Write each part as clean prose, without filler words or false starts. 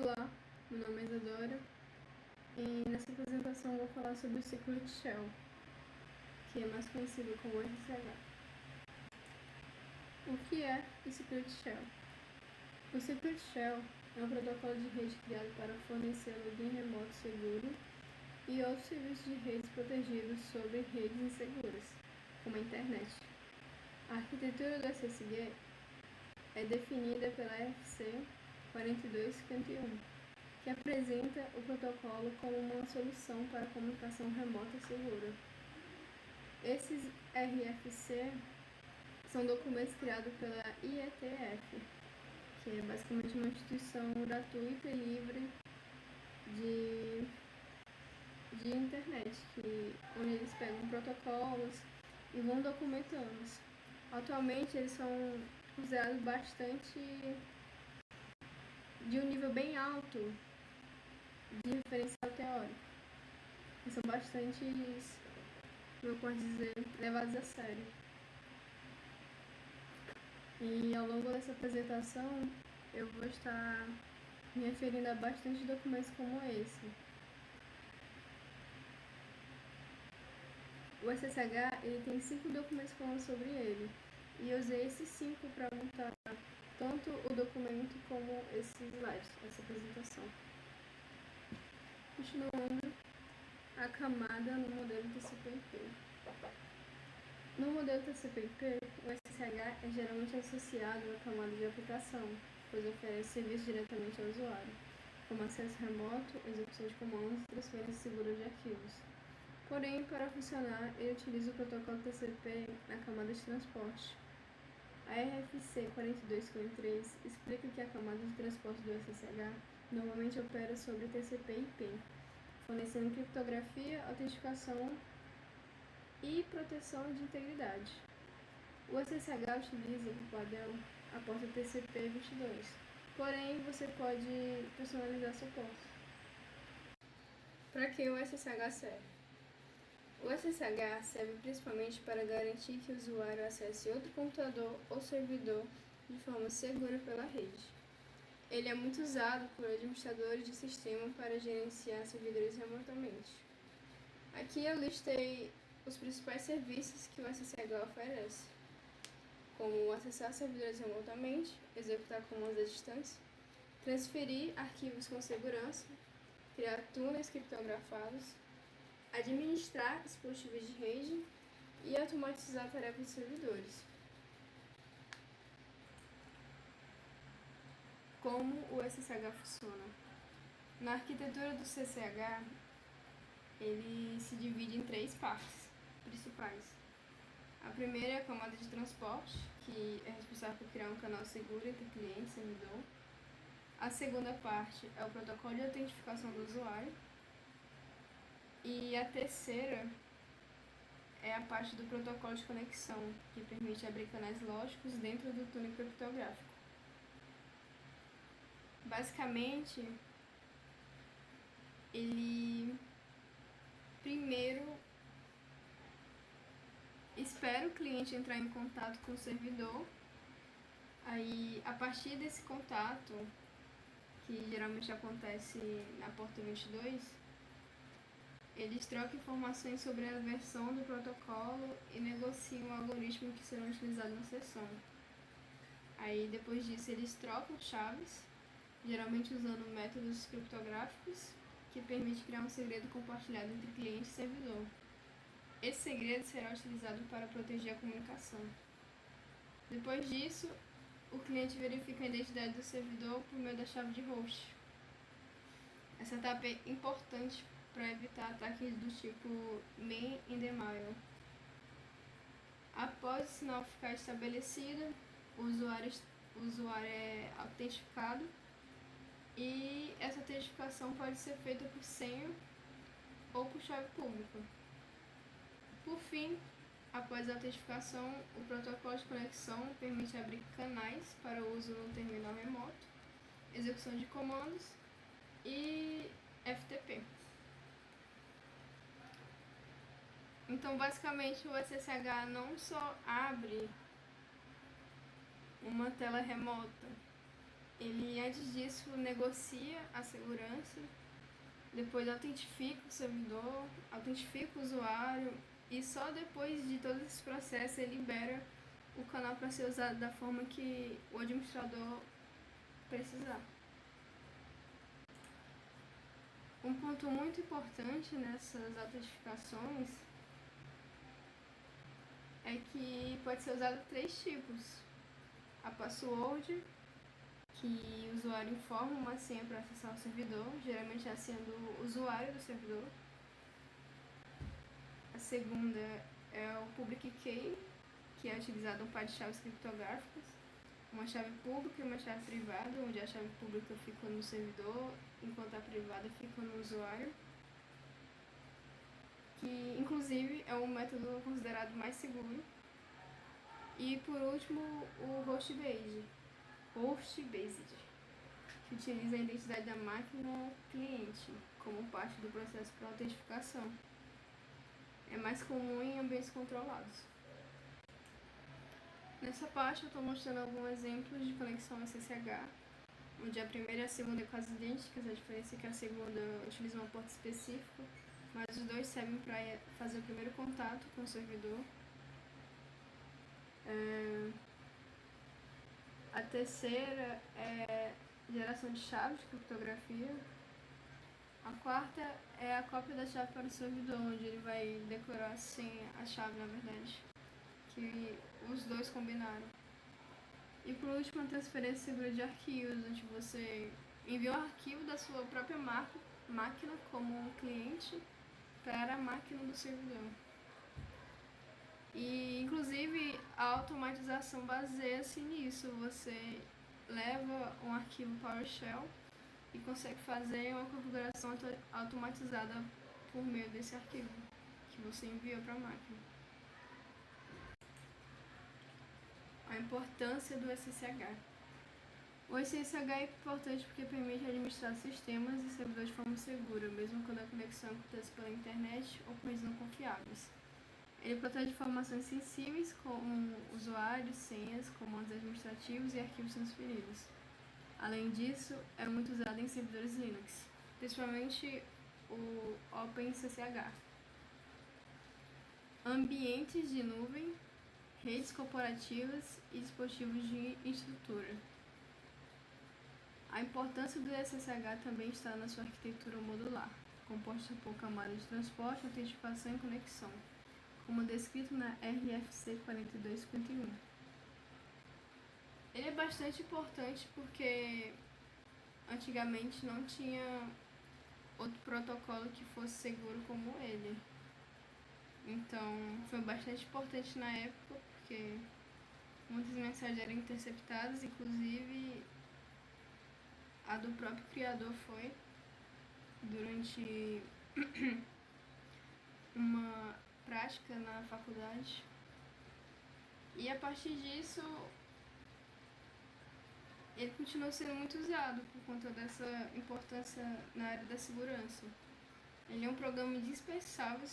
Olá, meu nome é Isadora e nessa apresentação eu vou falar sobre o Secret Shell, que é mais conhecido como SSH. O que é o Secret Shell? O Secret Shell é um protocolo de rede criado para fornecer login remoto seguro e outros serviços de redes protegidos sobre redes inseguras, como a internet. A arquitetura do SSH é definida pela RFC 4251, que apresenta o protocolo como uma solução para comunicação remota segura. Esses RFC são documentos criados pela IETF, que é basicamente uma instituição gratuita e livre de internet, onde eles pegam protocolos e vão documentando. Atualmente eles são usados bastante de um nível bem alto de referencial teórico. E são bastante, como eu posso dizer, levados a sério. E ao longo dessa apresentação eu vou estar me referindo a bastante documentos como esse. O SSH ele tem 5 documentos falando sobre ele, e eu usei esses 5 para montar tanto o documento como esses slides, essa apresentação. Continuando, a camada no modelo TCP/IP. No modelo TCP/IP, o SSH é geralmente associado à camada de aplicação, pois oferece serviço diretamente ao usuário, como acesso remoto, execução de comandos e transferência segura de arquivos. Porém, para funcionar, ele utiliza o protocolo TCP na camada de transporte. A RFC 4253 explica que a camada de transporte do SSH normalmente opera sobre TCP/IP, fornecendo criptografia, autenticação e proteção de integridade. O SSH utiliza o padrão a porta TCP/22, porém você pode personalizar sua porta. Para que o SSH serve? O SSH serve principalmente para garantir que o usuário acesse outro computador ou servidor de forma segura pela rede. Ele é muito usado por administradores de sistema para gerenciar servidores remotamente. Aqui eu listei os principais serviços que o SSH oferece, como acessar servidores remotamente, executar comandos à distância, transferir arquivos com segurança, criar túneis criptografados, administrar dispositivos de rede e automatizar tarefas de servidores. Como o SSH funciona? Na arquitetura do CCH, ele se divide em 3 partes principais. A primeira é a camada de transporte, que é responsável por criar um canal seguro entre cliente e servidor. A segunda parte é o protocolo de autentificação do usuário. E a terceira é a parte do protocolo de conexão, que permite abrir canais lógicos dentro do túnel criptográfico. Basicamente, ele primeiro espera o cliente entrar em contato com o servidor. Aí, a partir desse contato, que geralmente acontece na porta 22, eles trocam informações sobre a versão do protocolo e negociam o algoritmo que serão utilizados na sessão. Aí, depois disso, eles trocam chaves, geralmente usando métodos criptográficos, que permite criar um segredo compartilhado entre cliente e servidor. Esse segredo será utilizado para proteger a comunicação. Depois disso, o cliente verifica a identidade do servidor por meio da chave de host. Essa etapa é importante para evitar ataques do tipo man in the middle. Após o sinal ficar estabelecido, o usuário é autentificado, e essa autentificação pode ser feita por senha ou por chave pública. Por fim, após a autentificação, o protocolo de conexão permite abrir canais para uso no terminal remoto, execução de comandos e FTP. Então, basicamente, o SSH não só abre uma tela remota, ele antes disso negocia a segurança, depois autentifica o servidor, autentifica o usuário e só depois de todos esses processos ele libera o canal para ser usado da forma que o administrador precisar. Um ponto muito importante nessas autentificações é que pode ser usado 3 tipos. A password, que o usuário informa uma senha para acessar o servidor, geralmente a senha do usuário do servidor. A segunda é o public key, que é utilizado um par de chaves criptográficas, uma chave pública e uma chave privada, onde a chave pública fica no servidor, enquanto a privada fica no usuário, que inclusive é um método considerado mais seguro. E por último, o host-based, que utiliza a identidade da máquina cliente como parte do processo para autentificação. É mais comum em ambientes controlados. Nessa parte eu estou mostrando alguns exemplos de conexão SSH, onde a primeira e a segunda é quase idênticas, a diferença é que a segunda utiliza uma porta específica, mas os dois servem para fazer o primeiro contato com o servidor. A terceira é geração de chave de criptografia. A quarta é a cópia da chave para o servidor, onde ele vai decorar a chave, na verdade, que os dois combinaram. E por último, a transferência segura de arquivos, onde você envia um arquivo da sua própria máquina como um cliente para a máquina do servidor. E inclusive a automatização baseia-se nisso. Você leva um arquivo PowerShell e consegue fazer uma configuração automatizada por meio desse arquivo que você enviou para a máquina. A importância do SSH. O SSH é importante porque permite administrar sistemas e servidores de forma segura, mesmo quando a conexão acontece pela internet ou por meios não confiáveis. Ele protege informações sensíveis como usuários, senhas, comandos administrativos e arquivos transferidos. Além disso, é muito usado em servidores Linux, principalmente o OpenSSH. Ambientes de nuvem, redes corporativas e dispositivos de estrutura. A importância do SSH também está na sua arquitetura modular, composta por camadas de transporte, autenticação e conexão, como descrito na RFC 4251. Ele é bastante importante porque antigamente não tinha outro protocolo que fosse seguro como ele. Então foi bastante importante na época porque muitas mensagens eram interceptadas, inclusive a do próprio criador foi durante uma prática na faculdade. E a partir disso ele continua sendo muito usado por conta dessa importância na área da segurança. Ele é um programa indispensável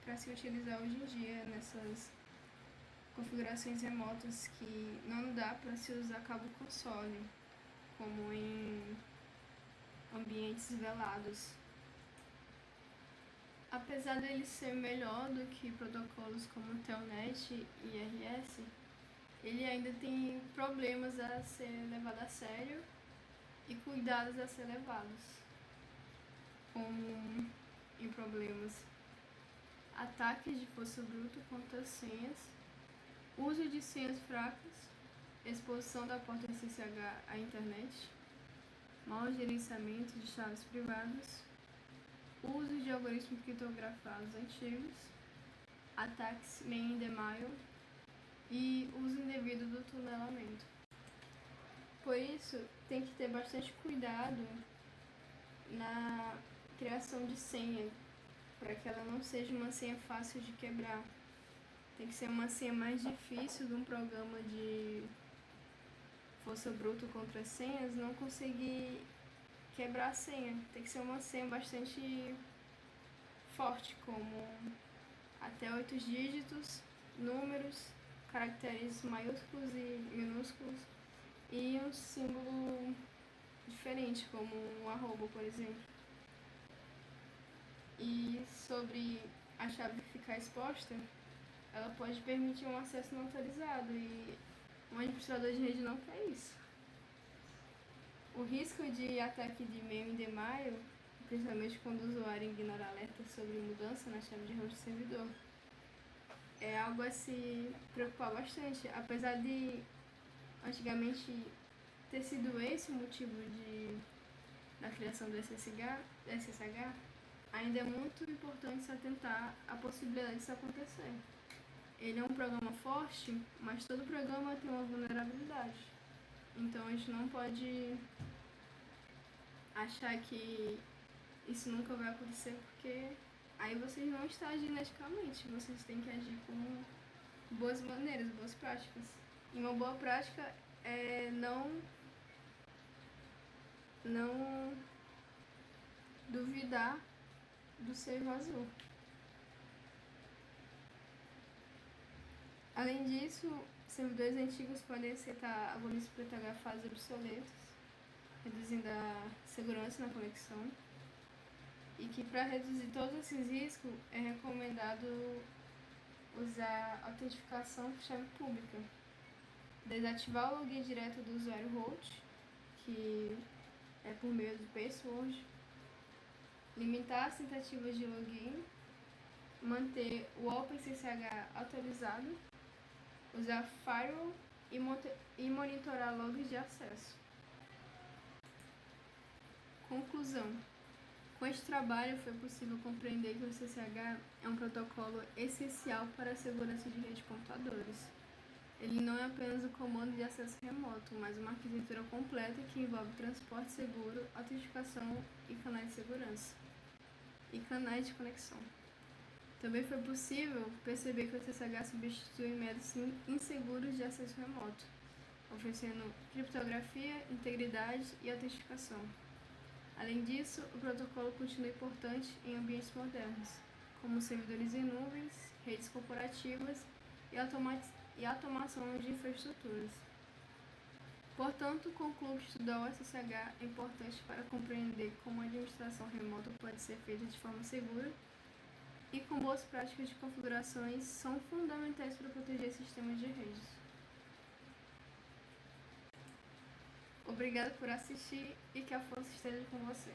para se utilizar hoje em dia nessas configurações remotas que não dá para se usar cabo console, como em ambientes velados. Apesar dele ser melhor do que protocolos como Telnet e IRS, ele ainda tem problemas a ser levado a sério e cuidados a ser levados, como em problemas ataques de força bruta contra senhas, uso de senhas fracas, exposição da porta SSH à internet, mau gerenciamento de chaves privadas, uso de algoritmos criptografados antigos, ataques man-in-the-middle e uso indevido do tunelamento. Por isso, tem que ter bastante cuidado na criação de senha, para que ela não seja uma senha fácil de quebrar. Tem que ser uma senha mais difícil de um programa de força bruta contra senhas não conseguir quebrar a senha. Tem que ser uma senha bastante forte, como até 8 dígitos, números, caracteres maiúsculos e minúsculos, e um símbolo diferente, como um arroba, por exemplo. E sobre a chave ficar exposta, ela pode permitir um acesso não autorizado e um administrador de rede não quer isso. O risco de ataque de e-mail em denial, principalmente quando o usuário ignora alertas sobre mudança na chave de host do servidor, é algo a se preocupar bastante. Apesar de antigamente ter sido esse o motivo da criação do SSH, ainda é muito importante se atentar à possibilidade disso acontecer. Ele é um programa forte, mas todo programa tem uma vulnerabilidade. Então a gente não pode achar que isso nunca vai acontecer, porque aí vocês não estão agindo eticamente, vocês têm que agir com boas maneiras, boas práticas. E uma boa prática é não duvidar do ser vazio. Além disso, servidores antigos podem aceitar algoritmos criptografados obsoletos, reduzindo a segurança na conexão. E que para reduzir todos esses riscos é recomendado usar autentificação por chave pública, desativar o login direto do usuário host, que é por meio do password, limitar as tentativas de login, manter o OpenSSH atualizado, usar firewall e monitorar logs de acesso. Conclusão. Com este trabalho foi possível compreender que o SSH é um protocolo essencial para a segurança de rede de computadores. Ele não é apenas o comando de acesso remoto, mas uma arquitetura completa que envolve transporte seguro, autenticação e canais de segurança e canais de conexão. Também foi possível perceber que o SSH substitui métodos inseguros de acesso remoto, oferecendo criptografia, integridade e autenticação. Além disso, o protocolo continua importante em ambientes modernos, como servidores em nuvens, redes corporativas e automação de infraestruturas. Portanto, concluo que estudar o SSH é importante para compreender como a administração remota pode ser feita de forma segura e com boas práticas de configurações são fundamentais para proteger sistemas de redes. Obrigada por assistir e que a força esteja com você.